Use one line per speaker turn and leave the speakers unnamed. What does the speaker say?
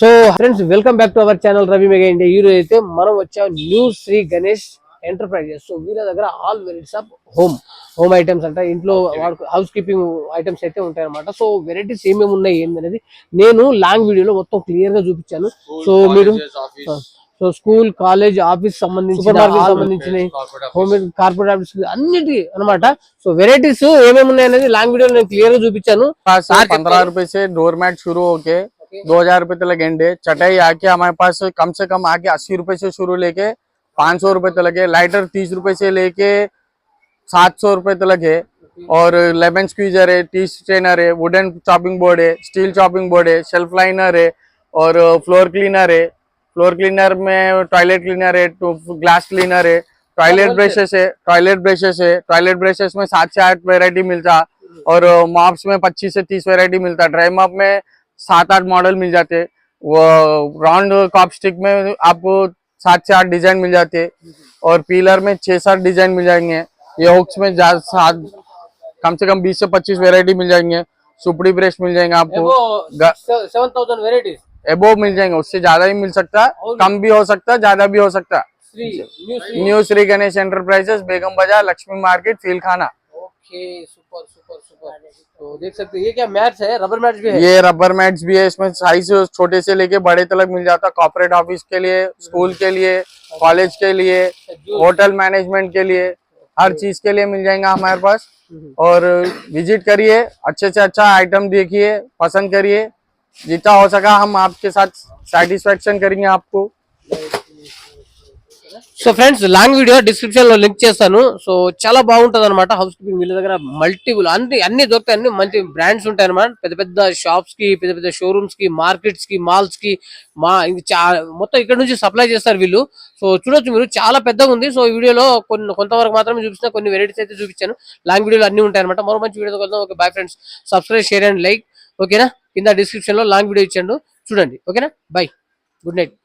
So friends welcome back to our channel Ravi mega India. ఈ రోజు అయితే మనం వచ్చాం new Shri Ganesh enterprises. So వీళ్ళ దగ్గర all varieties of home items అంటే ఇంట్లో హౌస్ కీపింగ్ ఐటమ్స్ అయితే ఉంటాయి అనమాట. సో వెరైటీస్ ఏమేమి ఉన్నాయి ఏంటనేది నేను లాంగ్ వీడియోలో మొత్తం క్లియర్ గా చూపించాను. సో మీరు సో స్కూల్ కాలేజ్ ఆఫీస్ సంబంధించిన హోమ్ కార్పొరేట్ ఆఫీస్ అన్నిటి అనమాట. సో వెరైటీస్ ఏమేమి ఉన్నాయి అనేది లాంగ్ వీడియోలో నేను క్లియర్ గా చూపించాను.
15 रुपए से डोर मैट शुरू होके 2000 रुपए तक गेंडे चटाई आके हमारे पास कम से कम आके 80 रुपए से शुरू लेके 500 रुपए तक है। लाइटर 30 रुपए से लेके 700 रुपए तक है। और लेमन स्क्वीजर है, टी स्ट्रेनर है, वुडन चॉपिंग बोर्ड है, स्टील चॉपिंग बोर्ड है, शेल्फ लाइनर है और फ्लोर क्लीनर है। फ्लोर क्लीनर में टॉयलेट क्लीनर है, ग्लास क्लीनर है, टॉयलेट ब्रशेस है, टॉयलेट ब्रशेस में 7 से 8 वेरायटी मिलता और मॉप्स में 25 से 30 वेरायटी मिलता। ड्राई मॉप में 7-8 मॉडल मिल जाते। वो राउंड कॉप स्टिक में आपको 7 से 8 डिजाइन मिल जाते और पीलर में 6-7 डिजाइन मिल जाएंगे। ये हुक्स में कम से कम 20 से 25 वेरायटी मिल जाएंगे। सुपड़ी ब्रश मिल जाएंगे आपको
7000 वेराइटीज
एबो मिल जाएंगे। उससे ज्यादा ही मिल सकता, कम भी हो सकता, ज्यादा भी हो सकता। न्यू श्री गणेश एंटरप्राइजेस, बेगम बाजार, लक्ष्मी मार्केट, फील खाना।
Okay, super super super. तो देख सकते हैं ये क्या मैट्स है, रबर मैट्स भी है।
ये रबर मैट्स भी है। इसमें साइज छोटे से लेके बड़े तक मिल जाता। कॉर्पोरेट ऑफिस के लिए, स्कूल के लिए, कॉलेज के लिए, होटल मैनेजमेंट के लिए, हर चीज के लिए मिल जाएगा हमारे पास। और विजिट करिए, अच्छे से अच्छा आइटम देखिए, पसंद करिए। जितना हो सका हम आपके साथ सैटिस्फैक्शन करेंगे आपको।
So friends long video description లో లింక్ చేస్తాను. సో చాలా బాగుంటది అనమాట హౌస్ కీపింగ్. వీళ్ళ దగ్గర మల్టిపుల్ అన్ని దొరుకుతాయి, అన్ని మంచి బ్రాండ్స్ ఉంటాయి అనమాట. పెద్ద పెద్ద షాప్స్ కి, పెద్ద పెద్ద షోరూమ్స్ కి, మార్కెట్స్ కి, మాల్స్ కి మొత్తం ఇక్కడ నుంచి సప్లై చేస్తారు వీళ్ళు. సో చూడొచ్చు మీరు, చాలా పెద్దగా ఉంది. సో ఈ వీడియోలో కొంతవరకు మాత్రమే చూపించిన, కొన్ని వెరైటీస్ అయితే చూపించాను. లాంగ్ వీడియోలు అన్ని ఉంటాయి అనమాట. మరో మంచి వీడియో వెళ్దాం. Okay, bye friends. Subscribe, share and like. ఓకేనా? కింద డిస్క్రిప్షన్ లో లాంగ్ వీడియో ఇచ్చాను, చూడండి. ఓకేనా? By, good night.